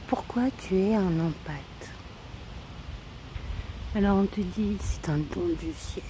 Pourquoi tu es un empathe? Alors on te dit, c'est un don du ciel.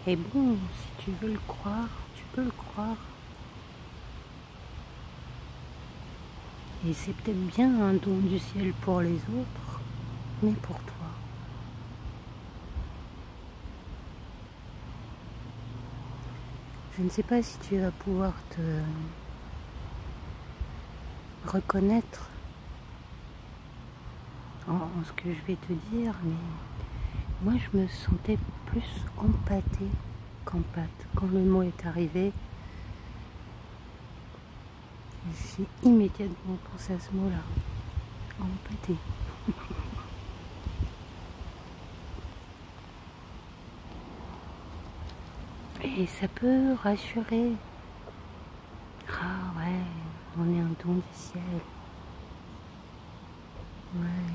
Et bon, si tu veux le croire, tu peux le croire. Et c'est peut-être bien un don du ciel pour les autres, mais pour toi. Je ne sais pas si tu vas pouvoir te reconnaître en ce que je vais te dire, mais moi je me sentais plus empâtée qu'empathe. Quand le mot est arrivé, j'ai immédiatement pensé à ce mot-là, empâtée. Et ça peut rassurer. Ah ouais, on est un don du ciel. Ouais,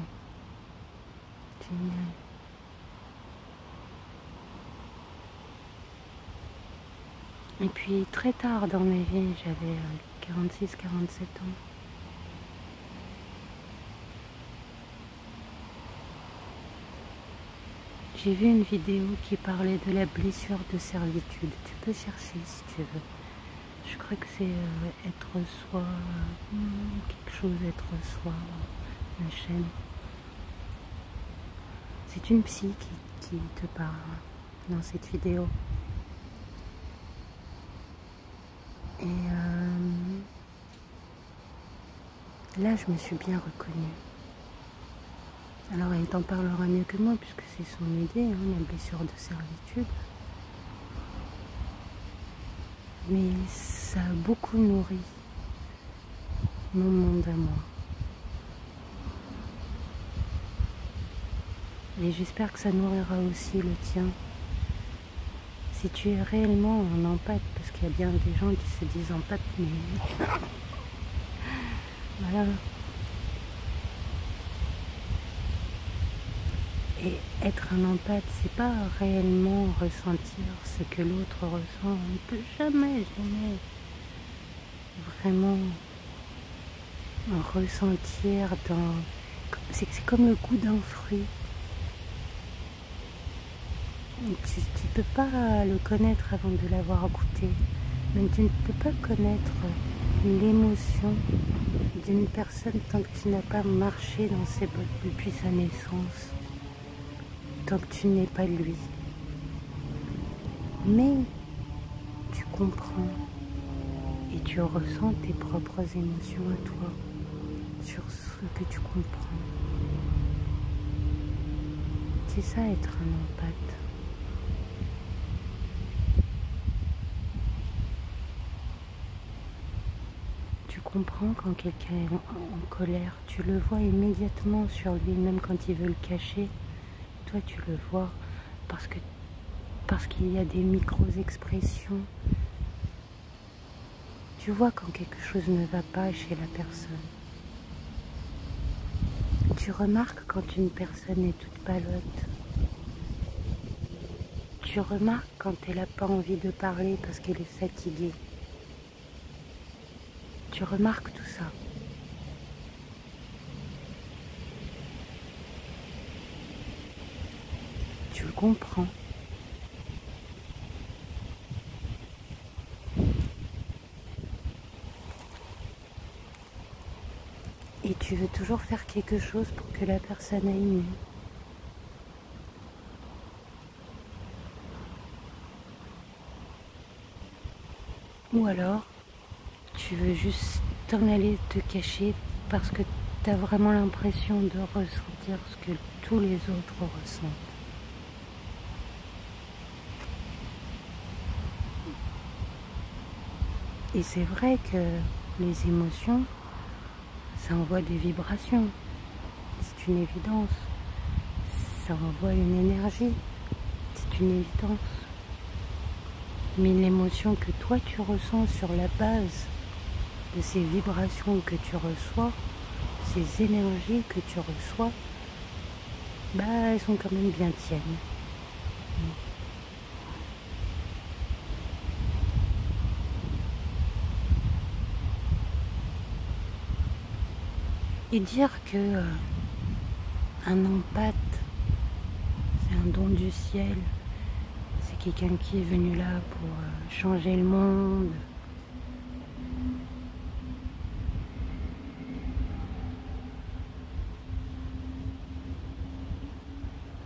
génial. Et puis très tard dans ma vie, j'avais 46-47 ans. J'ai vu une vidéo qui parlait de la blessure de servitude. Tu peux chercher si tu veux. Je crois que c'est être soi, quelque chose être soi, la chaîne. C'est une psy qui te parle dans cette vidéo. Et là, je me suis bien reconnue. Alors, elle t'en parlera mieux que moi, puisque c'est son idée, hein, la blessure de servitude. Mais ça a beaucoup nourri mon monde à moi. Et j'espère que ça nourrira aussi le tien. Si tu es réellement un empathe, parce qu'il y a bien des gens qui se disent empathe, mais voilà. Et être un empathe, c'est pas réellement ressentir ce que l'autre ressent. On ne peut jamais vraiment ressentir dans... C'est comme le goût d'un fruit. Tu ne peux pas le connaître avant de l'avoir goûté. Mais tu ne peux pas connaître l'émotion d'une personne tant que tu n'as pas marché dans ses bottes depuis sa naissance. Tant que tu n'es pas lui. Mais tu comprends et tu ressens tes propres émotions à toi sur ce que tu comprends. C'est ça être un empathe. Tu comprends quand quelqu'un est en colère, tu le vois immédiatement sur lui, même quand il veut le cacher. Toi, tu le vois parce qu'il y a des micro-expressions. Tu vois quand quelque chose ne va pas chez la personne. Tu remarques quand une personne est toute palote. Tu remarques quand elle n'a pas envie de parler parce qu'elle est fatiguée. Tu remarques tout ça. Tu le comprends. Et tu veux toujours faire quelque chose pour que la personne aille mieux. Ou alors, tu veux juste t'en aller te cacher parce que tu as vraiment l'impression de ressentir ce que tous les autres ressentent. Et c'est vrai que les émotions, ça envoie des vibrations. C'est une évidence. Ça envoie une énergie. C'est une évidence. Mais l'émotion que toi tu ressens sur la base de ces vibrations que tu reçois, ces énergies que tu reçois, bah elles sont quand même bien tiennes. Et dire que un empathe, c'est un don du ciel, c'est quelqu'un qui est venu là pour changer le monde.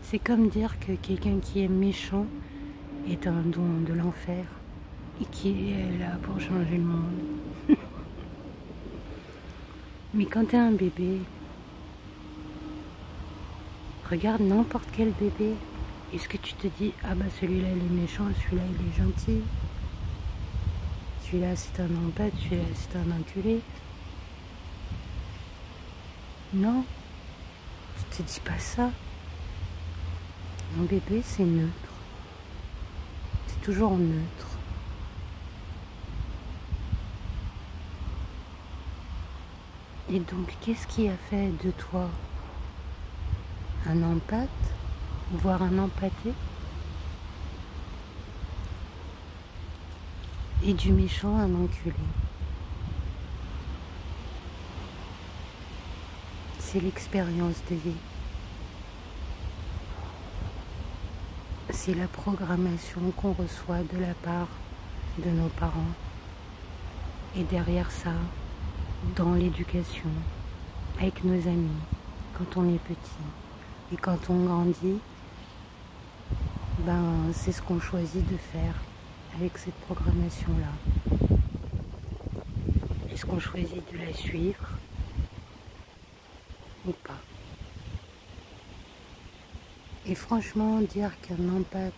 C'est comme dire que quelqu'un qui est méchant est un don de l'enfer et qui est là pour changer le monde. Mais quand t'es un bébé, regarde n'importe quel bébé. Est-ce que tu te dis, ah bah celui-là il est méchant, celui-là il est gentil, celui-là c'est un empathe, celui-là c'est un enculé? Non, je te dis pas ça. Un bébé c'est neutre. C'est toujours neutre. Et donc qu'est-ce qui a fait de toi un empathe, voire un empathé, et du méchant un enculé? C'est l'expérience de vie. C'est la programmation qu'on reçoit de la part de nos parents. Et derrière ça, dans l'éducation, avec nos amis, quand on est petit. Et quand on grandit, ben c'est ce qu'on choisit de faire avec cette programmation-là. Est-ce qu'on choisit de la suivre ou pas? Et franchement, dire qu'un empathe,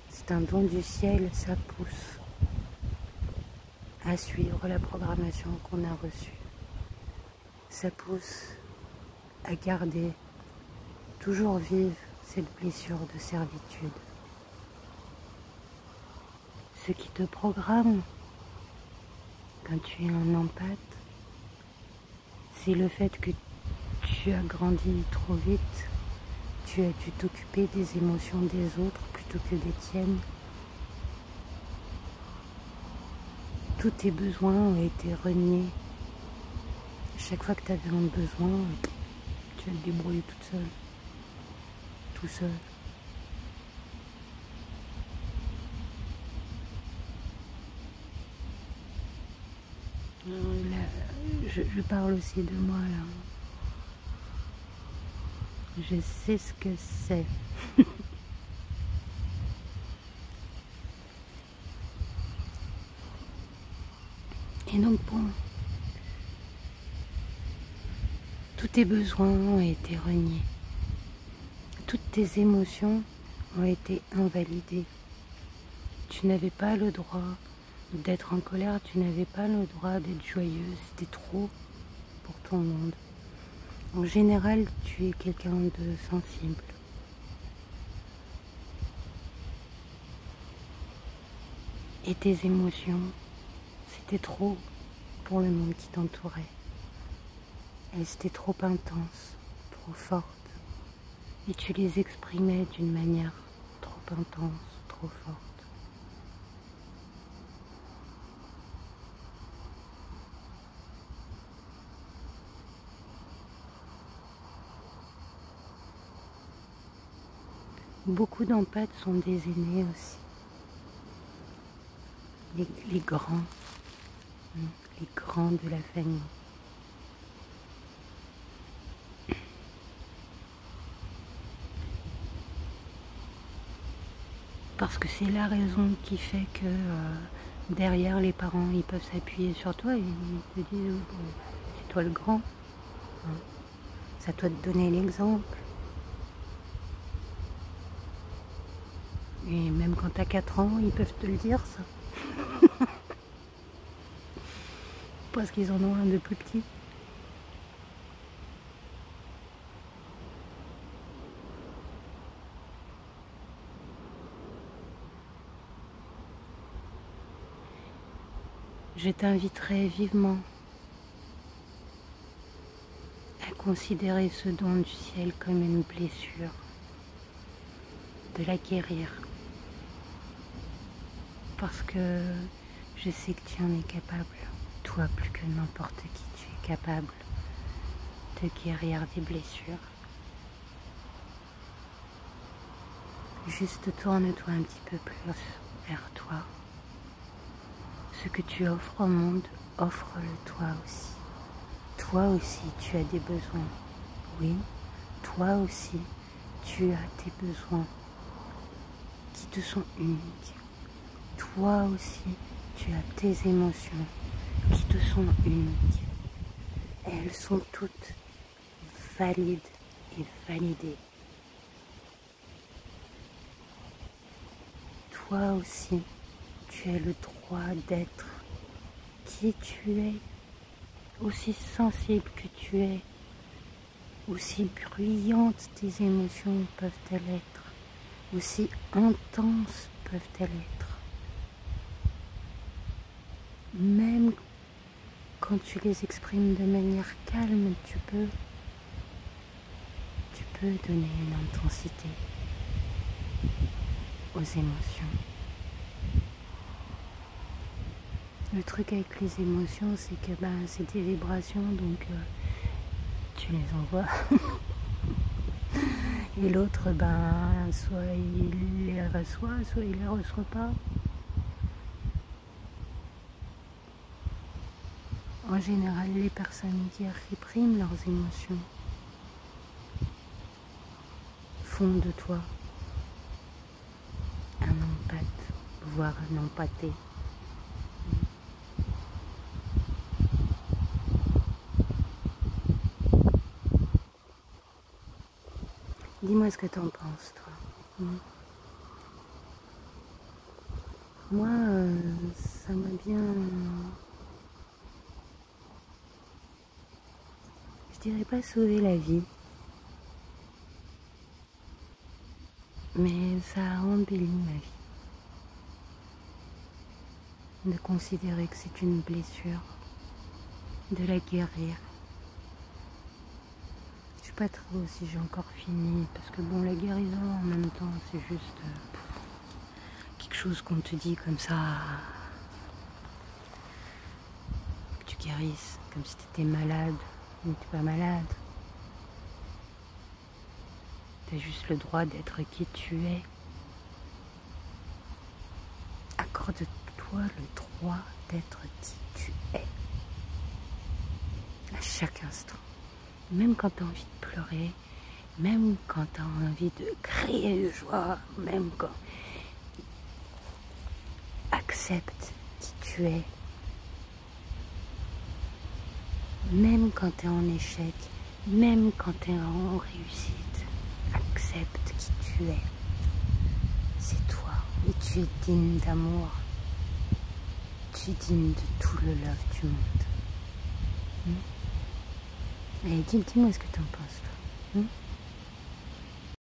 c'est un don du ciel, ça pousse à suivre la programmation qu'on a reçue. Ça pousse à garder toujours vive cette blessure de servitude. Ce qui te programme quand tu es un empathe, c'est le fait que tu as grandi trop vite, tu as dû t'occuper des émotions des autres plutôt que des tiennes. Tous tes besoins ont été reniés. Chaque fois que tu avais un besoin, tu vas te débrouiller toute seule. Tout seul. Là, je parle aussi de moi là. Je sais ce que c'est. Et donc bon, tous tes besoins ont été reniés. Toutes tes émotions ont été invalidées. Tu n'avais pas le droit d'être en colère, tu n'avais pas le droit d'être joyeuse, c'était trop pour ton monde. En général, tu es quelqu'un de sensible. Et tes émotions, c'était trop pour le monde qui t'entourait. Elles étaient trop intenses, trop fortes. Et tu les exprimais d'une manière trop intense, trop forte. Beaucoup d'empathes sont des aînés aussi. Les grands de la famille. Parce que c'est la raison qui fait que derrière les parents, ils peuvent s'appuyer sur toi et ils te disent c'est toi le grand. Hein. C'est à toi de donner l'exemple. Et même quand tu as 4 ans, ils peuvent te le dire ça. Parce qu'ils en ont un de plus petit. Je t'inviterai vivement à considérer ce don du ciel comme une blessure, de la guérir. Parce que je sais que tu en es capable, toi plus que n'importe qui, tu es capable te guérir des blessures. Juste tourne-toi un petit peu plus vers toi. Ce que tu offres au monde, offre-le toi aussi. Toi aussi, tu as des besoins. Oui, toi aussi, tu as tes besoins qui te sont uniques. Toi aussi, tu as tes émotions qui te sont uniques. Elles sont toutes valides et validées. Toi aussi, tu as le droit d'être qui tu es, aussi sensible que tu es, aussi bruyantes tes émotions peuvent-elles être, aussi intenses peuvent-elles être. Même quand tu les exprimes de manière calme, tu peux donner une intensité aux émotions. Le truc avec les émotions, c'est que c'est des vibrations, donc tu les envoies. Et l'autre, soit il les reçoit, soit il les reçoit pas. En général, les personnes qui répriment leurs émotions font de toi un empathe, voire un empathé. Dis-moi ce que t'en penses, toi. Moi, ça m'a bien... Je dirais pas sauver la vie, mais ça a embelli ma vie. De considérer que c'est une blessure, de la guérir. Je sais pas trop si j'ai encore fini, parce que bon, la guérison en même temps, c'est juste quelque chose qu'on te dit comme ça, que tu guérisses, comme si tu étais malade, mais tu n'es pas malade. Tu as juste le droit d'être qui tu es. Accorde-toi le droit d'être qui tu es. À chaque instant. Même quand tu as envie de pleurer, même quand tu as envie de crier de joie, même quand... Accepte qui tu es. Même quand tu es en échec, même quand tu es en réussite, accepte qui tu es. C'est toi et tu es digne d'amour. Tu es digne de tout le love du monde. Et dis-moi ce que tu en penses, toi.